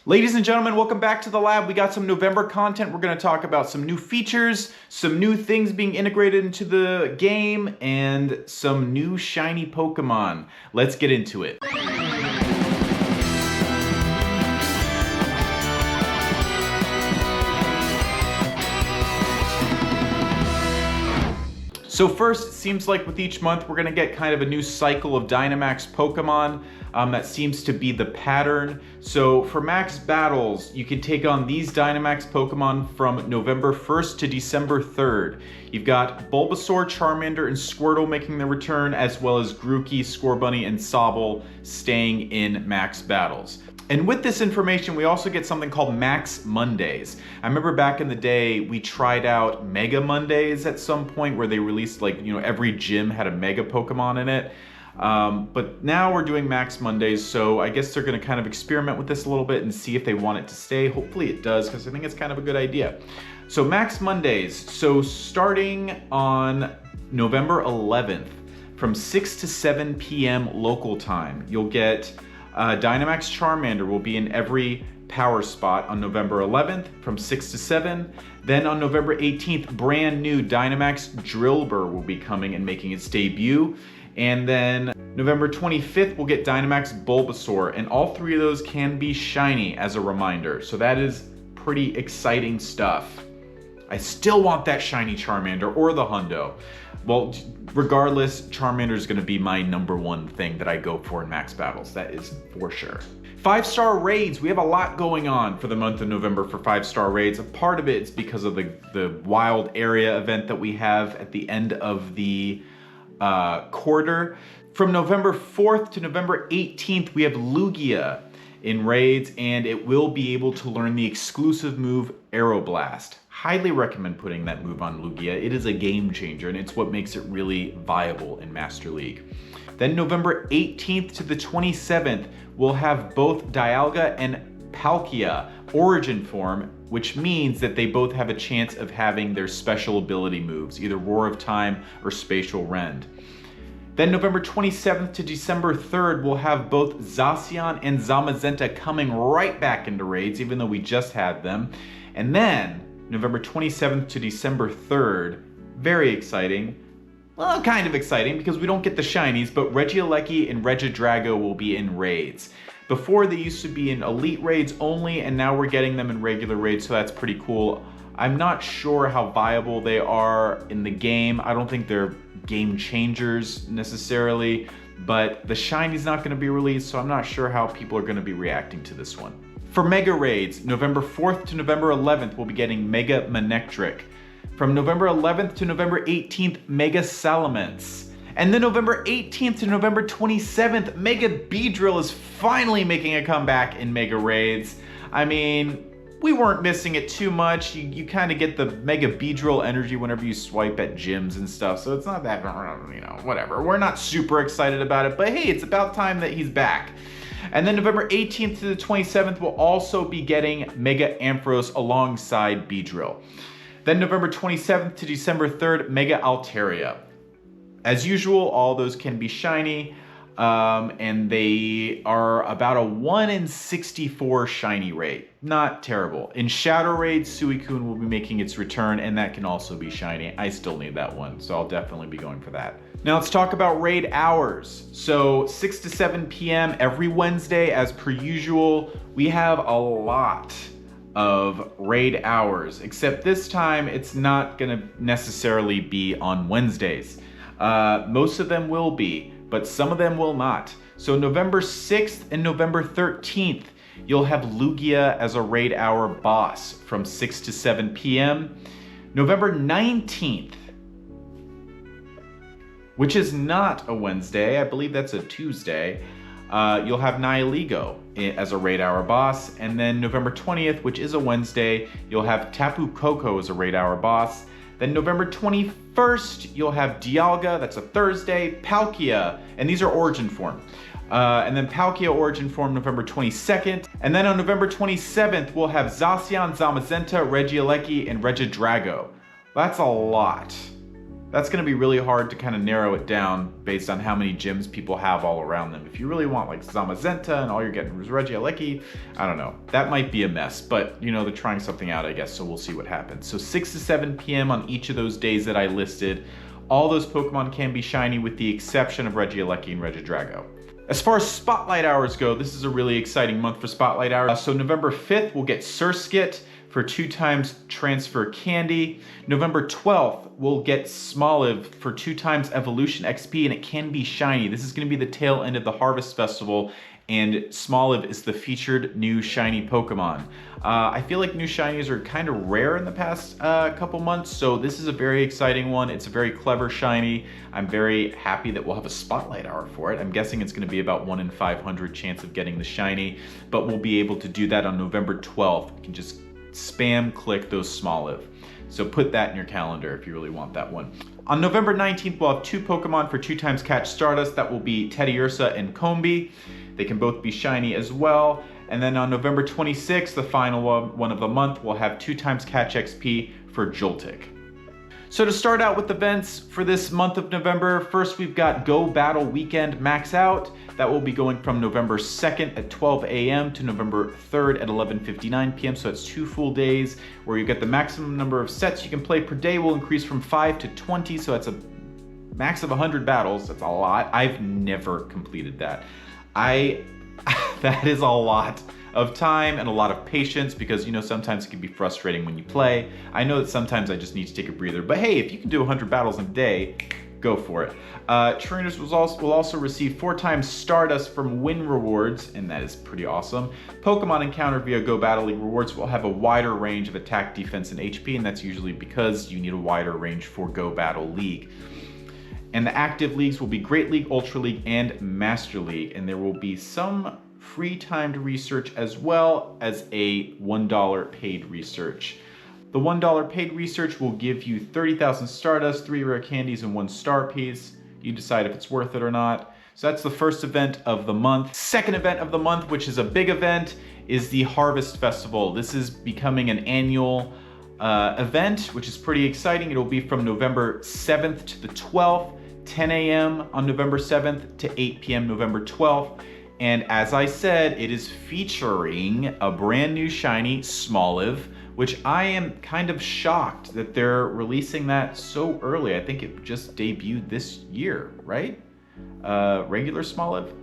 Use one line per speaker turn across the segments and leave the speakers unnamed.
Ladies and gentlemen, welcome back to the lab. We got some November content. We're going to talk about some new features, some new things being integrated into the game, and some new shiny Pokemon. Let's get into it. So first, it seems like with each month, we're gonna get kind of a new cycle of Dynamax Pokemon. That seems to be the pattern. So for max battles, you can take on these Dynamax Pokemon from November 1st to December 3rd. You've got Bulbasaur, Charmander, and Squirtle making their return, as well as Grookey, Scorbunny, and Sobble staying in max battles. And with this information, we also get something called Max Mondays. I remember back in the day, we tried out Mega Mondays at some point where they released every gym had a Mega Pokemon in it. But now we're doing Max Mondays, so I guess they're gonna kind of experiment with this a little bit and see if they want it to stay. Hopefully it does, because I think it's kind of a good idea. So Max Mondays, so starting on November 11th, from 6 to 7 p.m. local time, you'll get Dynamax Charmander will be in every power spot on November 11th from 6 to 7. Then on November 18th, brand new Dynamax Drillbur will be coming and making its debut. And then November 25th, we'll get Dynamax Bulbasaur, and all three of those can be shiny as a reminder. So that is pretty exciting stuff. I still want that shiny Charmander or the Hundo. Well, regardless, Charmander is going to be my #1 thing that I go for in max battles. That is for sure. 5-star raids. We have a lot going on for the month of November for 5-star raids. A part of it is because of the wild area event that we have at the end of the quarter. From November 4th to November 18th, we have Lugia in raids, and it will be able to learn the exclusive move Aeroblast. Highly recommend putting that move on Lugia. It is a game changer, and it's what makes it really viable in Master League. Then November 18th to the 27th, we'll have both Dialga and Palkia origin form, which means that they both have a chance of having their special ability moves, either Roar of Time or Spatial Rend. Then November 27th to December 3rd, we'll have both Zacian and Zamazenta coming right back into raids, even though we just had them. And then November 27th to December 3rd, very exciting. Well, kind of exciting because we don't get the shinies, but Regieleki and Regidrago will be in raids. Before, they used to be in elite raids only, and now we're getting them in regular raids, so that's pretty cool. I'm not sure how viable they are in the game. I don't think they're game changers necessarily, but the shiny's not going to be released, so I'm not sure how people are going to be reacting to this one. For Mega Raids, November 4th to November 11th, we'll be getting Mega Manectric. From November 11th to November 18th, Mega Salamence. And then November 18th to November 27th, Mega Beedrill is finally making a comeback in Mega Raids. I mean, we weren't missing it too much. You kind of get the Mega Beedrill energy whenever you swipe at gyms and stuff, so it's not that, whatever. We're not super excited about it, but hey, it's about time that he's back. And then November 18th to the 27th, we'll also be getting Mega Ampharos alongside Beedrill. Then November 27th to December 3rd, Mega Altaria. As usual, all those can be shiny, and they are about a 1 in 64 shiny rate. Not terrible. In Shadow Raid, Suicune will be making its return, and that can also be shiny. I still need that one, so I'll definitely be going for that. Now let's talk about raid hours. So 6 to 7 p.m. every Wednesday, as per usual. We have a lot of raid hours, except this time it's not gonna necessarily be on Wednesdays. Most of them will be, but some of them will not. So November 6th and November 13th, you'll have Lugia as a raid hour boss from 6 to 7 p.m. November 19th, which is not a Wednesday, I believe that's a Tuesday, you'll have Nihilego as a raid hour boss. And then November 20th, which is a Wednesday, you'll have Tapu Koko as a raid hour boss. Then November 21st, you'll have Dialga, that's a Thursday, Palkia, and these are origin form. And then Palkia origin form November 22nd. And then on November 27th, we'll have Zacian, Zamazenta, Regieleki, and Regidrago. That's a lot. that's going to be really hard to kind of narrow it down based on how many gyms people have all around them. If you really want like Zamazenta and all you're getting is Regieleki, I don't know. That might be a mess, but you know, they're trying something out, I guess, so we'll see what happens. So 6 to 7 p.m. on each of those days that I listed. All those Pokemon can be shiny with the exception of Regieleki and Regidrago. As far as Spotlight Hours go, this is a really exciting month for Spotlight Hours. So November 5th, we'll get Surskit for 2 times Transfer Candy. November 12th, we'll get Smoliv for 2 times Evolution XP, and it can be shiny. This is going to be the tail end of the Harvest Festival, and Smoliv is the featured new shiny Pokemon. I feel like new shinies are kind of rare in the past couple months, so this is a very exciting one. It's a very clever shiny. I'm very happy that we'll have a Spotlight Hour for it. I'm guessing it's going to be about 1 in 500 chance of getting the shiny, but we'll be able to do that on November 12th. You can just spam click those Smoliv. So put that in your calendar if you really want that one. On November 19th, we'll have 2 Pokemon for 2 times Catch Stardust. That will be Teddiursa and Combee. They can both be shiny as well. And then on November 26th, the final one of the month, we'll have 2 times Catch XP for Joltik. So to start out with events for this month of November, first we've got Go Battle Weekend Max Out. That will be going from November 2nd at 12 a.m. to November 3rd at 11:59 p.m. So that's 2 full days where you get the maximum number of sets you can play per day will increase from 5 to 20. So that's a max of 100 battles. That's a lot. I've never completed that. That is a lot of time and a lot of patience because, you know, sometimes it can be frustrating when you play. I know that sometimes I just need to take a breather, but hey, if you can do 100 battles in a day, go for it. Trainers will also receive 4 times Stardust from win rewards, and that is pretty awesome. Pokemon encountered via Go Battle League rewards will have a wider range of attack, defense, and HP, and that's usually because you need a wider range for Go Battle League. And the active leagues will be Great League, Ultra League, and Master League, and there will be some free timed research as well as a $1 paid research. The $1 paid research will give you 30,000 Stardust, 3 rare candies, and 1 star piece. You decide if it's worth it or not. So that's the first event of the month. Second event of the month, which is a big event, is the Harvest Festival. This is becoming an annual event, which is pretty exciting. It'll be from November 7th to the 12th, 10 a.m. on November 7th to 8 p.m. November 12th. And as I said, it is featuring a brand new shiny Smoliv, which I am kind of shocked that they're releasing that so early. I think it just debuted this year, right? Regular Smoliv.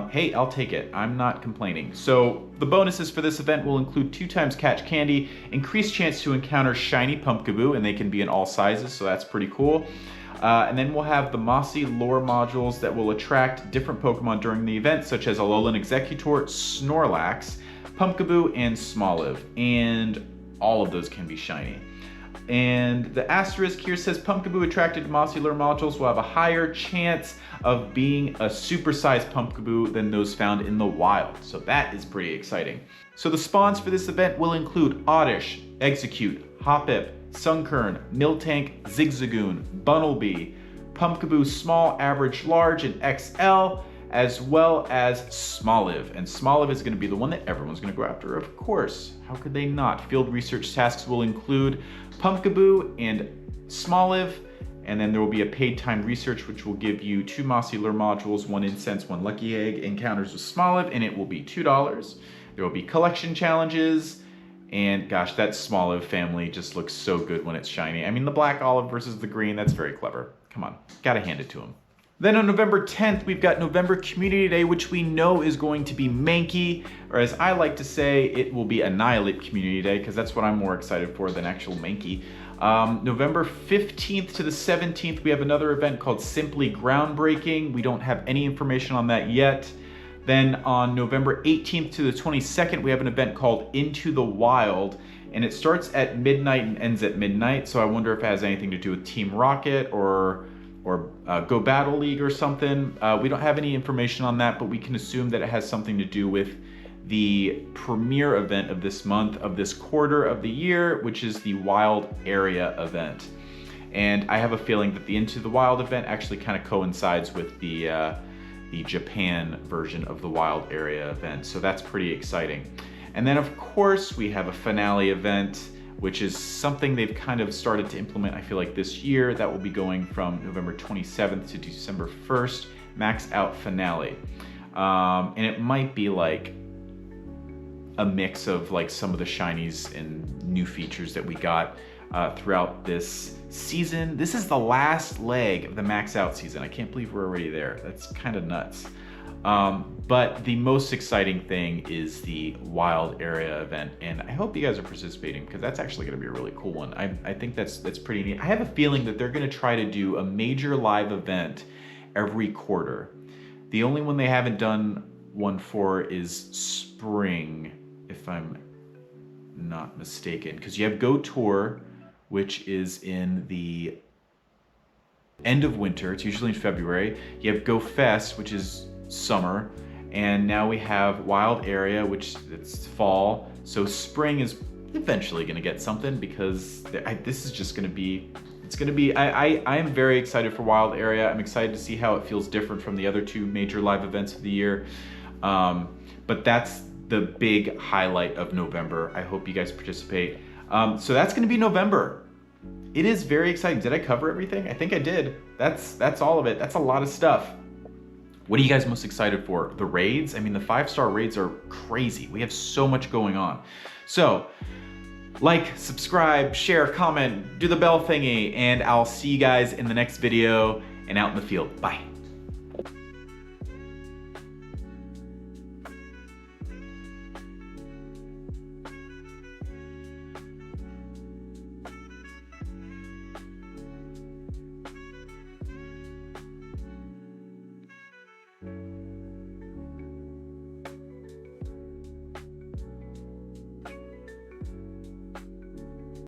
Hey, I'll take it. I'm not complaining. So the bonuses for this event will include 2 times Catch Candy, increased chance to encounter shiny Pumpkaboo, and they can be in all sizes, so that's pretty cool. And then we'll have the Mossy Lure modules that will attract different Pokemon during the event, such as Alolan Executor, Snorlax, Pumpkaboo, and Smoliv. And all of those can be shiny. And the asterisk here says Pumpkaboo attracted to Mossy Lure modules will have a higher chance of being a supersized Pumpkaboo than those found in the wild. So that is pretty exciting. So the spawns for this event will include Oddish, Execute, Hoppip, Sunkern, Miltank, Zigzagoon, Bunnelby, Pumpkaboo Small, Average, Large, and XL, as well as Smoliv. And Smoliv is going to be the one that everyone's going to go after, of course. How could they not? Field research tasks will include Pumpkaboo and Smoliv, and then there will be a paid timed research which will give you 2 Mossy Lure modules, 1 incense, 1 lucky egg, encounters with Smoliv, and it will be $2. There will be collection challenges. And gosh, that Smoliv family just looks so good when it's shiny. I mean, the black olive versus the green, that's very clever. Come on, gotta hand it to them. Then on November 10th, we've got November Community Day, which we know is going to be Mankey, or as I like to say, it will be Annihilate Community Day, because that's what I'm more excited for than actual Mankey. November 15th to the 17th, we have another event called Simply Groundbreaking. We don't have any information on that yet. Then on November 18th to the 22nd, we have an event called Into the Wild, and it starts at midnight and ends at midnight. So I wonder if it has anything to do with Team Rocket or Go Battle League or something. We don't have any information on that, but we can assume that it has something to do with the premier event of this month, of this quarter of the year, which is the Wild Area event. And I have a feeling that the Into the Wild event actually kind of coincides with the Japan version of the Wild Area event. So that's pretty exciting. And then of course we have a finale event, which is something they've kind of started to implement, I feel like, this year. That will be going from November 27th to December 1st, max out finale. And it might be like a mix of like some of the shinies and new features that we got throughout this season. This is the last leg of the max out season. I can't believe we're already there. That's kind of nuts. But the most exciting thing is the wild area event, and I hope you guys are participating because that's actually going to be a really cool one. I think that's pretty neat. I have a feeling that they're going to try to do a major live event every quarter. The only one they haven't done one for is spring, if I'm not mistaken, because you have Go Tour, which is in the end of winter. It's usually in February. You have Go Fest, which is summer, and now we have Wild Area, which it's fall. So spring is eventually going to get something, because this is just going to be, it's going to be, I am very excited for Wild Area. I'm excited to see how it feels different from the other two major live events of the year. But that's the big highlight of November. I hope you guys participate. So that's going to be November. It is very exciting. Did I cover everything? I think I did. That's all of it. That's a lot of stuff. What are you guys most excited for? The raids? I mean, the 5-star raids are crazy. We have so much going on. So, like, subscribe, share, comment, do the bell thingy, and I'll see you guys in the next video and out in the field. Bye.